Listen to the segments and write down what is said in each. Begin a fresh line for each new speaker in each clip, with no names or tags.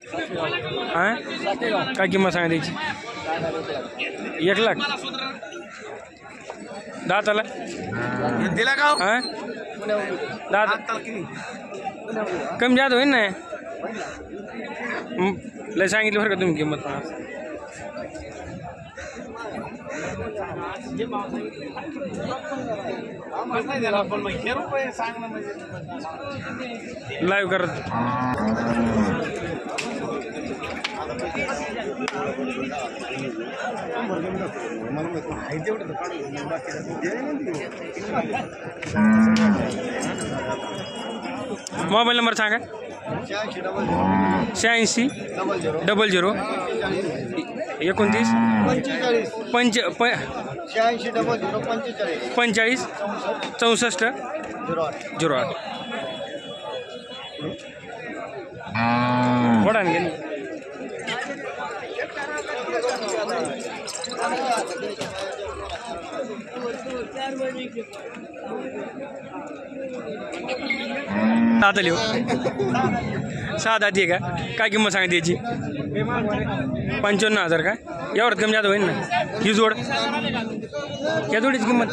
हां काय किंमत सांगा त्याची? 1 लाख दाताला
दिला का?
हां दात कमी जात होईल ना. लय सांगितलं बरं का तुम्ही किंमत. लाईव्ह करत मोबाईल नंबर सांगा. 86 00 29 45 64 08. वडा ना गेली आता लिहू 7 आहे का? काय किंमत सांगा त्याची? 55,000 का? यावर कमी जात होईल ना. ही जोड या जोडीची किंमत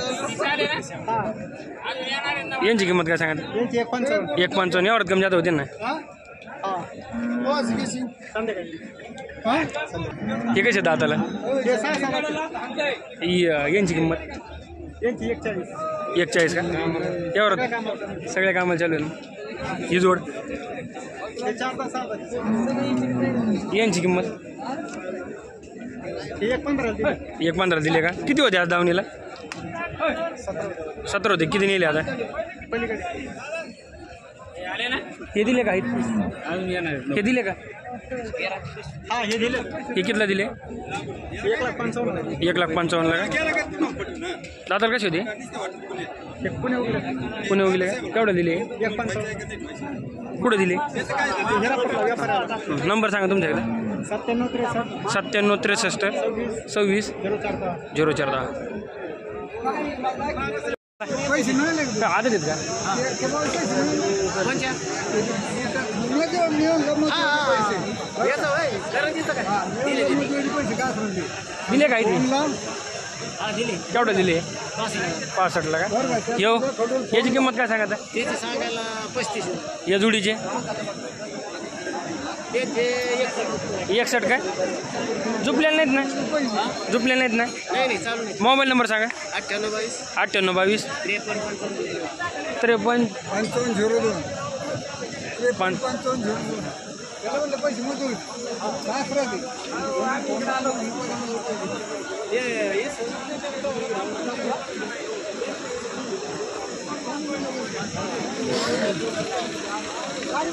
यांची किंमत काय सांगा? 155. यावर कमी जात होते ना. हे कसे दाताला? यांची किंमत 41 का? यावर सगळ्या कामाला चालू आहे ना. ही जोड यांची किंमत 115 दिले का? किती होते आज दावणीला? 17 होते. किती नेले आता? हे दिले का? हे दिले का? हे कितीला दिले? 1,55,000 का? दाताला कसे होते? पुणे उगले का? केवढं दिले? कुठं दिले? नंबर सांगा तुमच्याकडे. 97 63 26 0410. आदत आहेत का? दिले काय? केवढं दिले? 65ला का? येऊ याची किंमत काय सांगा?
35.
या जोडीचे 61 काय? झुपलेले नाहीत ना? झुपलेले नाहीत ना? मोबाईल नंबर सांगा. 98 22 53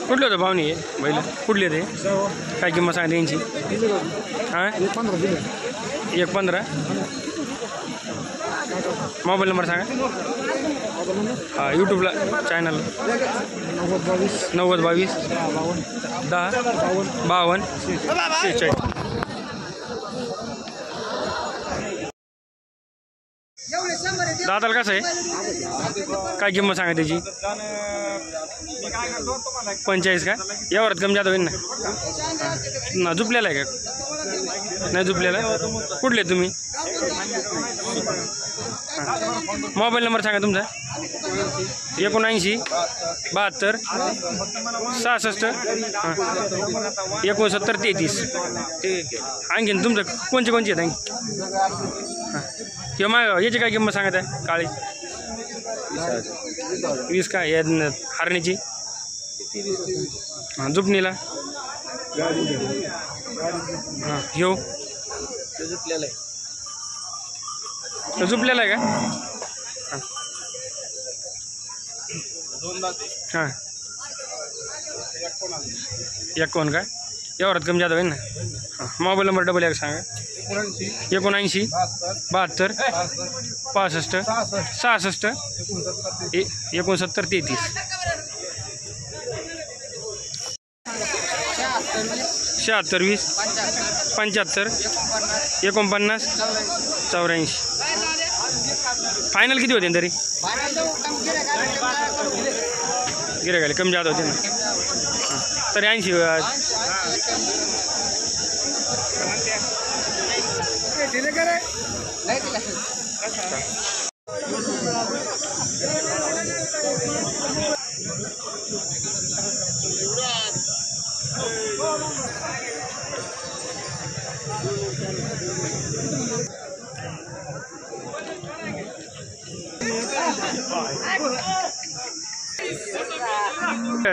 कुठले होते पाहुणे? बैल कुठले ते? काय किंमत सांगा यांची? हां 115. मोबाईल नंबर सांगा. हां यूट्यूबला चॅनल 90 22 10 52 46. दादाला कसं आहे? काय किंमत सांगा त्याची? 45 का? यावरच कमी जात होईल ना. झुपलेला आहे का? नाही झुपलेला. कुठले तुम्ही? मोबाईल नंबर सांगा तुमचा. 79 72 66 69 33. आणखीन तुमचं कोणचे आहेत आणखी? किंवा याची काय किंमत सांगत आहे? काळी 20 का? या हरणीची हां झुपणीला हां घेऊ झुपलेला आहे का? हां 51 का? यावरात कमी जात होईल ना. मोबाईल नंबर 11 सांगा. 79 72 65 66 69 33. 76 20 75 49 84. फायनल किती होते तरी? गिरायकाले कमी जात होते ना. तरी 80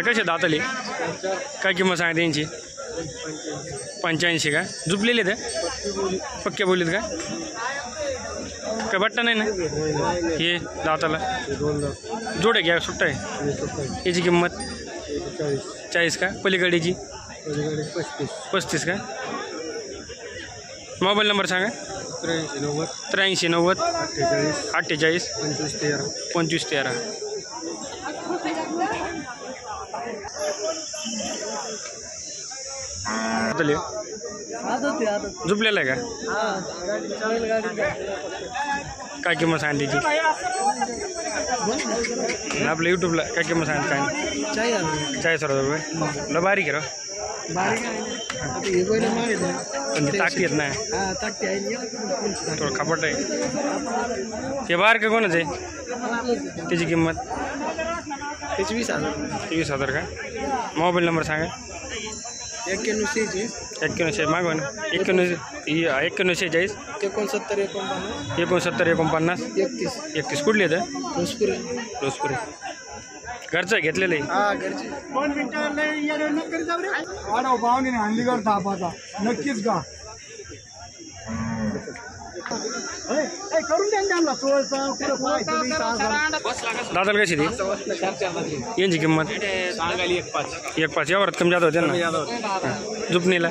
कसे दाताले काय किंमत सांगते यांची 85 का झुपलेले ते पक्के बोलीत का काय बट्टा नाही ना हे दाताला जोडे घ्या सुट्टा आहे याची किंमत 40 का पलीकडेची 35 का मोबाईल नंबर सांगा 83 90 48 25 13 झुपलेला आहे का काय किंमत सांगते त्याची आपल्या यूट्यूबला काय किंमत सांगते 40,000 रुपये बारीक आहे पण ती टाकती येत नाही थोडं खापट आहे ते बाहेर का कोणाच आहे त्याची किंमत
त्याची
20,000 का मोबाईल नंबर सांगा 91 मागवा ना 91 46 69 49 31 कुठले तर रोजपुरे घरचं घेतलेलं आहे
नक्कीच का
दादाला कशी ती यांची किंमत 1.5 यावर कमी जात होते ना झुपणीला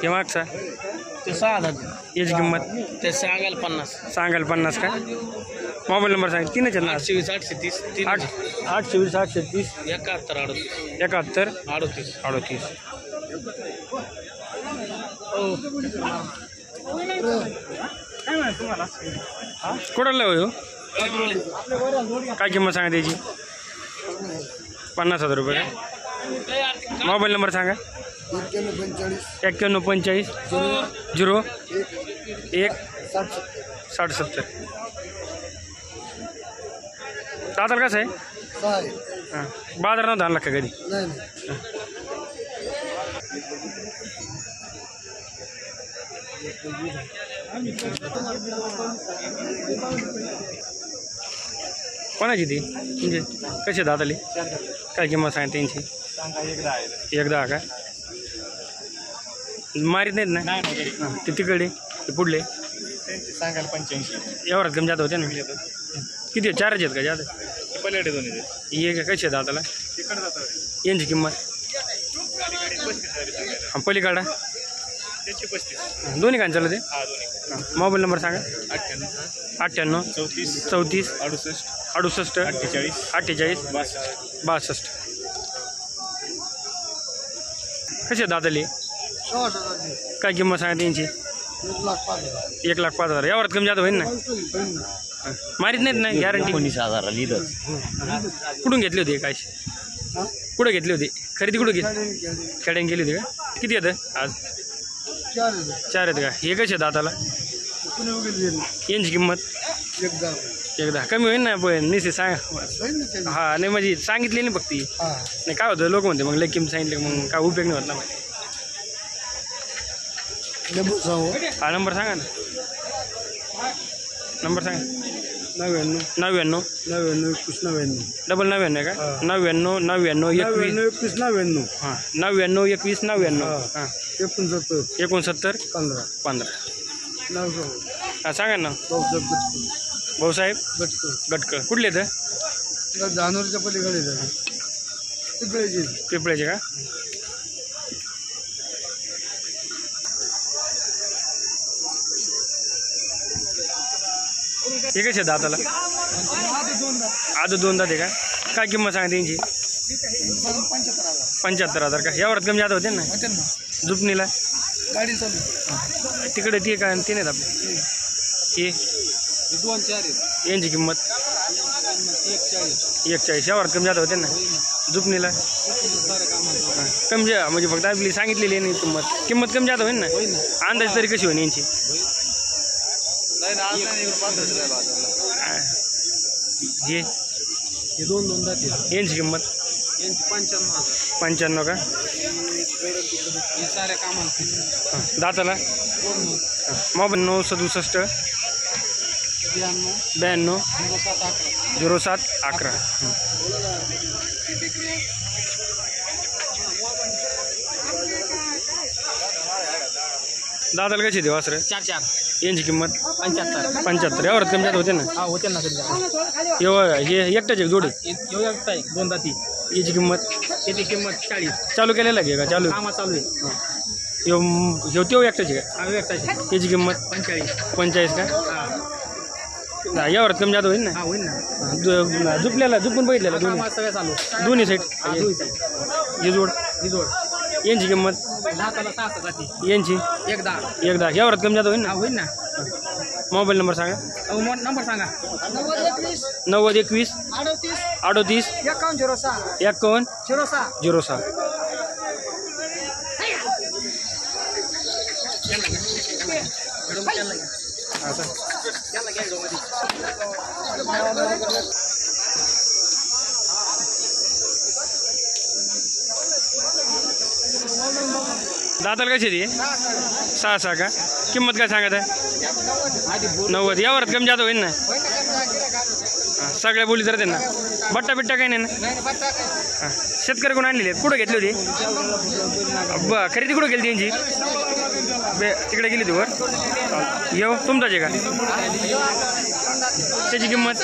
हे मागचा
ते 6,000
याची किंमत
ते सांगायला
50 का मोबाईल नंबर सांग 3 चल
820 830
820 830
71
38 कुठला हो काय किंमत सांगा त्याची 50,000 रुपये मोबाईल नंबर सांगा 91 45 0 1 60 70 दादाला कसं आहे हां बाजार नव्हता आणला का कधी कोणाची ती म्हणजे कशी दादाली काय किंमत सांगते त्यांची 1.10 का मारीत नाहीत ना ते तिकडे ते पुढले
सांगायला 85
एवढ्यात कमी जात होते ना किती 4 आहेत का जात
पलीकडे दोन्ही
ये का कशी आहे दादाला यांची किंमत हां पलीकडा
त्याची 35
दोन्ही कान चालू ते मोबाईल नंबर सांगा
98
34
68
48 62 कसे दादाली काय किंमत सांगा त्यांची 1,05,000 यावर कमी जात होईल ना मारीत नाहीत ना गॅरंटी
19,000 लिहिलं
कुठून घेतली होती काय कुठं घेतली होती खरेदी कुठं घेतली खेड्याने केली होती का किती येतं आज 4 आहेत का हे कसे दाताला यांची किंमत 1.10 कमी होईल ना पण निश्चित सांगा हां नाही म्हणजे सांगितली नाही फक्त नाही काय होतं लोक म्हणते मग लई किंमत सांगितली मग काय उपयोग नाही होत ना हा नंबर सांगा ना नंबर सांगा 99 डबल 99 का 99 21 हां 99 21 99 हां 69 15 हां सांगा ना भाऊसाहेब गटकळ कुठले तर
जानूरच्या पलीकडे
पिंपळ्याचे का हे कसे दाताला आज 2 दात आहे का काय किंमत सांगा त्यांची 75,000 का यावर कमी जात होते ना झुपणीला
गाडी चालू
तिकडे ती काय ते नाहीत आपले हे
2-4
यांची किंमत 41 यावर कमी जात होते ना झुपणीला कमी म्हणजे फक्त आपली सांगितलेली आहे नाही किंमत कमी जात होईल ना अंदाज तरी कशी होईल यांची हे
हे दोन जाते
यांची किंमत
यांची 95,000
95 का
हे साऱ्या कामाला
दाताला मोबाईल 967 92 07 11 दादाला कशी देऊ वासर
4
यांची किंमत
75
75 यावरच कमी जात होते ना
हा होते ना कधी
हे एकटाच एक जोडी
आहे 2 जाती
याची किंमत
त्याची किंमत 40
चालू केलेला आहे का चालू
कामा चालू आहे
ह्यो तेव एकटाची का
हा व्यक्ताची
त्याची किंमत
45
का
हा
यावरच कमी जात होईल ना
हा होईल ना
झुपल्याला झुपून बघितलेला
कामा सगळं चालू
दोन्ही साईड ही जोड
जोड
यांची किंमत
दाताला 6 जाती
यांची एकदा यावरच कमी जात होईल ना
हा होईल ना
मोबाईल नंबर सांगा
नंबर सांगा
90 21 38 51 06 दाताला कशी दे 6 का किंमत काय सांगत आहे 90 यावरच कमी जात होईल ना सगळ्या बोली तर त्यांना बट्टा बिट्टा काही नाही ना शेतकरी कोण आणलेली आहेत कुठं घेतली होती खरेदी कुठं गेली त्यांची तिकडे गेली ती वर येऊ तुमचाच आहे का त्याची किंमत